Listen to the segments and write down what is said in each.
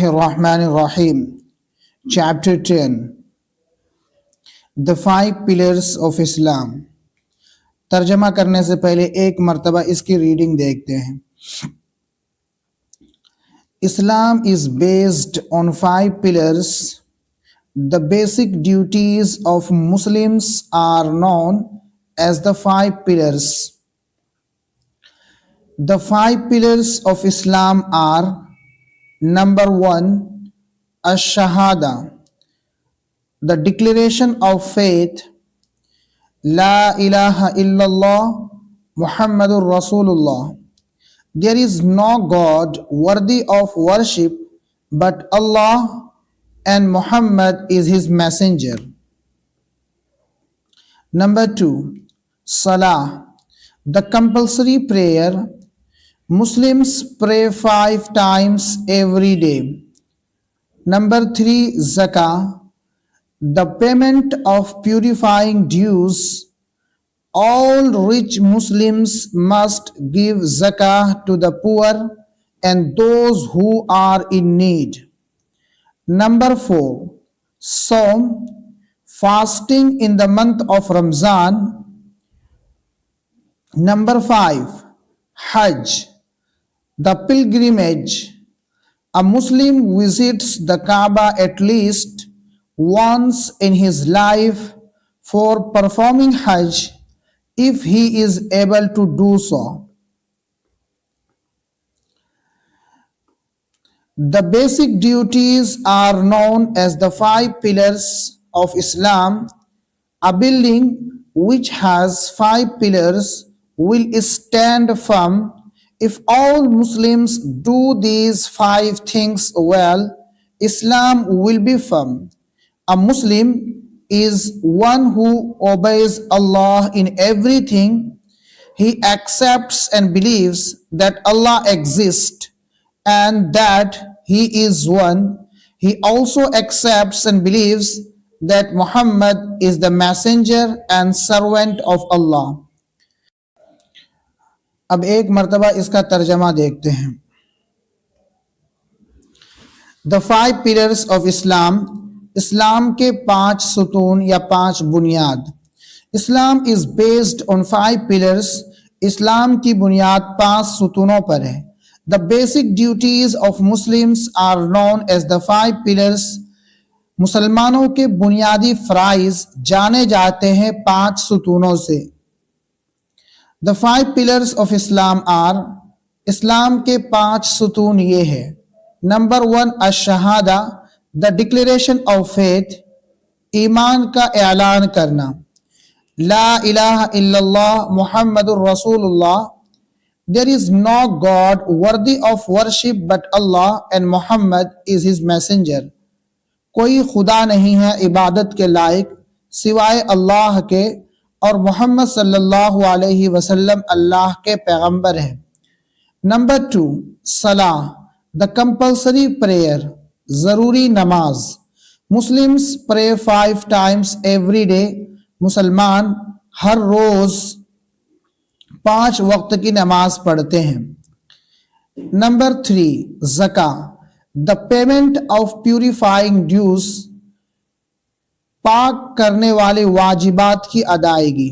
Bismillahirrahmanirrahim. Chapter 10. The Five Pillars of Islam. तर्जमा करने से पहले एक मर्तबा इसकी रीडिंग देखते हैं. Islam is based on five pillars. The basic duties of Muslims are known as the five pillars. The five pillars of Islam are: Number 1, Ash-Shahada, the declaration of faith, La ilaha illallah Muhammadur Rasulullah. There is no God worthy of worship but Allah, and Muhammad is his messenger. Number 2, Salah, the compulsory prayer. Muslims pray 5 times every day. Number 3, Zakah, the payment of purifying dues. All rich Muslims must give zakah to the poor and those who are in need. Number 4, Saum, fasting in the month of Ramzan. Number 5, Hajj, the pilgrimage. A Muslim visits the Kaaba at least once in his life for performing Hajj if he is able to do so. The basic duties are known as the five pillars of Islam. A building which has 5 pillars will stand firm if all Muslims do these 5 things well. Islam will be firm. A Muslim is one who obeys Allah in everything. He accepts and believes that Allah exists and that He is one. He also accepts and believes that Muhammad is the messenger and servant of Allah. अब एक मर्तबा इसका तर्जमा देखते हैं. The 5 pillars of Islam, Islam के 5 सुतून या 5 बुनियाद. Islam is based on 5 pillars. Islam की बुनियाद 5 सुतूनों पर है. The basic duties of Muslims are known as the 5 pillars. मुसलमानों के बुनियादी फ़राइज़ जाने जाते हैं 5 सुतूनों से. The 5 pillars of Islam are, Islam के 5 सुतून ये है. नंबर 1, अश-शहादा, द डिक्लेरेशन ऑफ फेथ, ईमान का ऐलान करना. ला इलाहा इल्लल्लाह मुहम्मदुर रसूलुल्लाह, there is no god worthy of worship but Allah and Muhammad is his messenger. कोई खुदा नहीं है इबादत के लायक सिवाय अल्लाह के, और मोहम्मद सल्लल्लाहु अलैहि वसल्लम अल्लाह के पैगंबर हैं. नंबर 2, सलाह, द कंपल्सरी प्रेयर, ज़रूरी नमाज. Muslims pray 5 times every day. मुसलमान हर रोज़ 5 वक्त की नमाज पढ़ते हैं. नंबर 3, ज़का, the payment of purifying dues, पाक करने वाले वाजिबात की अदायगी.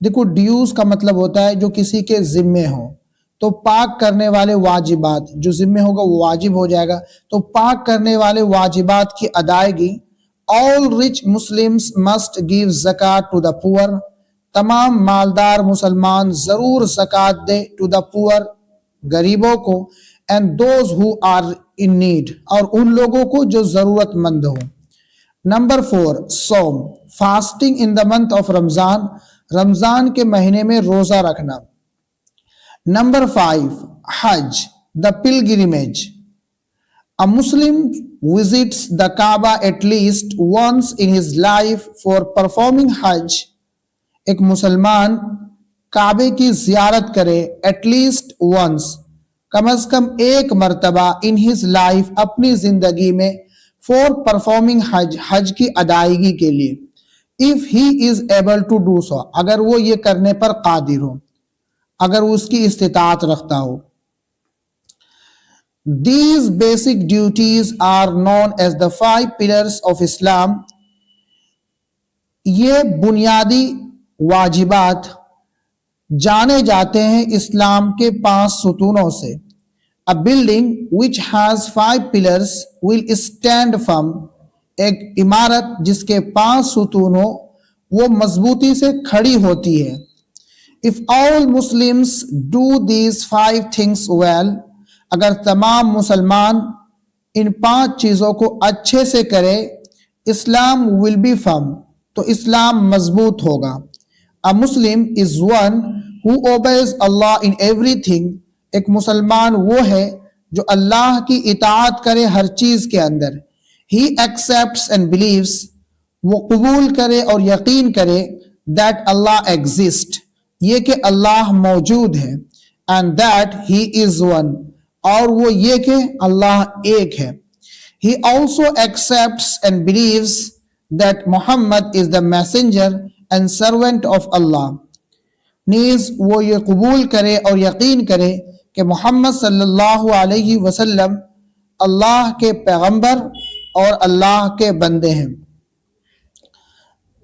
देखो, ड्यूज का मतलब होता है जो किसी के जिम्मे हो, तो पाक करने वाले वाजिबात, जो जिम्मे होगा वो वाजिब हो जाएगा, तो पाक करने वाले वाजिबात की अदायगी. All rich Muslims must give zakat to the poor, तमाम मालदार मुसलमान ज़रूर ज़कात दे टू द पुअर, गरीबों को, and those who are in need, और उन लोगों को जो ज़रूरतमंद हो. नंबर 4, सोम, fasting in the month of Ramzan, Ramzan के महीने में रोज़ा रखना. Number 5, Hajj, the pilgrimage. A Muslim visits the Kaaba at least once in his life for performing Hajj. एक मुसलमान काबे की जियारत करे एटलीस्ट वंस, कम अज कम एक मरतबा, इन हिज लाइफ, अपनी जिंदगी में, फॉर परफॉर्मिंग हज, हज की अदायगी के लिए. If he is able to do so, अगर वो ये करने पर कादिर हो, अगर वो उसकी इस्तिताअत रखता हो. These basic duties are known as the 5 pillars of Islam. ये बुनियादी वाजिबात जाने जाते हैं इस्लाम के 5 सुतूनों से. A building which has 5 pillars will stand firm. एक इमारत जिसके 5 सुतून हो वो मजबूती से खड़ी होती है. If all Muslims do these 5 things well, अगर तमाम मुसलमान इन 5 चीज़ों को अच्छे से करे, इस्लाम विल बी फर्म, तो इस्लाम मजबूत होगा. A Muslim is one who obeys Allah in everything. एक मुसलमान वो है जो अल्लाह की इताअत करे हर चीज़ के अंदर. He accepts and believes, वो कबूल करे और यकीन करे that Allah exists, ये कि अल्लाह मौजूद है. And that He is one, और वो ये कि अल्लाह एक है. He also accepts and believes that Muhammad is the messenger and servant of Allah. नीज वो ये कबूल करे और यकीन करे कि मोहम्मद सल्लल्लाहु अलैहि वसल्लम अल्लाह के पैगंबर और अल्लाह के बंदे हैं.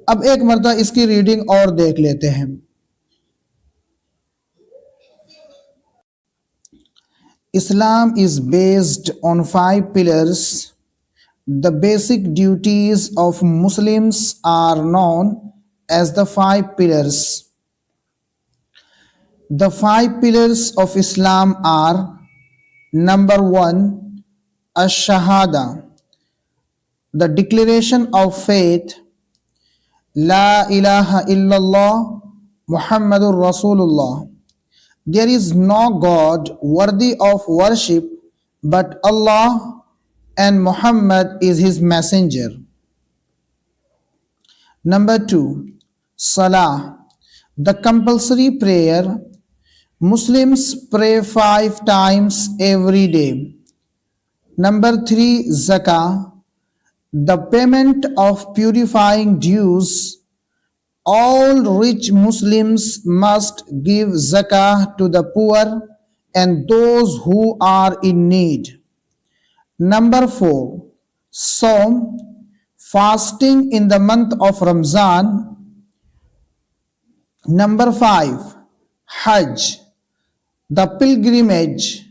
अब एक मरतबा इसकी रीडिंग और देख लेते हैं. Islam is based on 5 pillars. The basic duties of Muslims are known as the 5 pillars. The 5 pillars of Islam are: number 1, Ash-Shahada, the declaration of faith, La ilaha illallah Muhammadur Rasulullah. There is no God worthy of worship but Allah, and Muhammad is his messenger. Number 2, Salah, the compulsory prayer. Muslims pray 5 times every day. Number 3, Zakah, the payment of purifying dues. All rich Muslims must give zakah to the poor and those who are in need. Number 4, Saum, fasting in the month of Ramzan. Number 5, Hajj, the pilgrimage.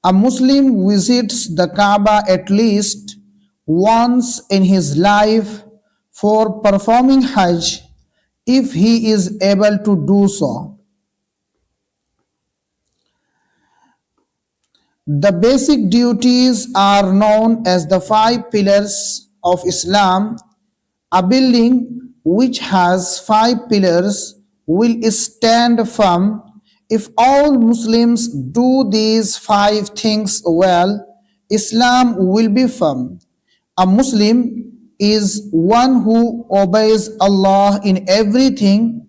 A Muslim visits the Kaaba at least once in his life for performing Hajj if he is able to do so. The basic duties are known as the 5 pillars of Islam. A building which has 5 pillars will stand firm. If all Muslims do these 5 things well, Islam will be firm. A Muslim is one who obeys Allah in everything.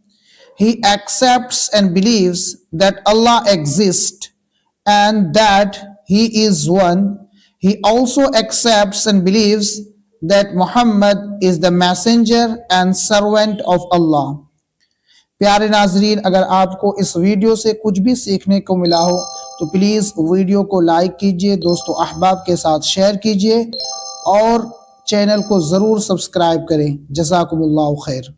He accepts and believes that Allah exists and that He is one. He also accepts and believes that Muhammad is the messenger and servant of Allah. प्यारे नाजरीन, अगर आपको इस video से कुछ भी सीखने को मिला हो तो प्लीज़ वीडियो को लाइक कीजिए, दोस्तों अहबाब के साथ शेयर कीजिए और चैनल को ज़रूर सब्सक्राइब करें. जज़ाकुमुल्लाहु खैर.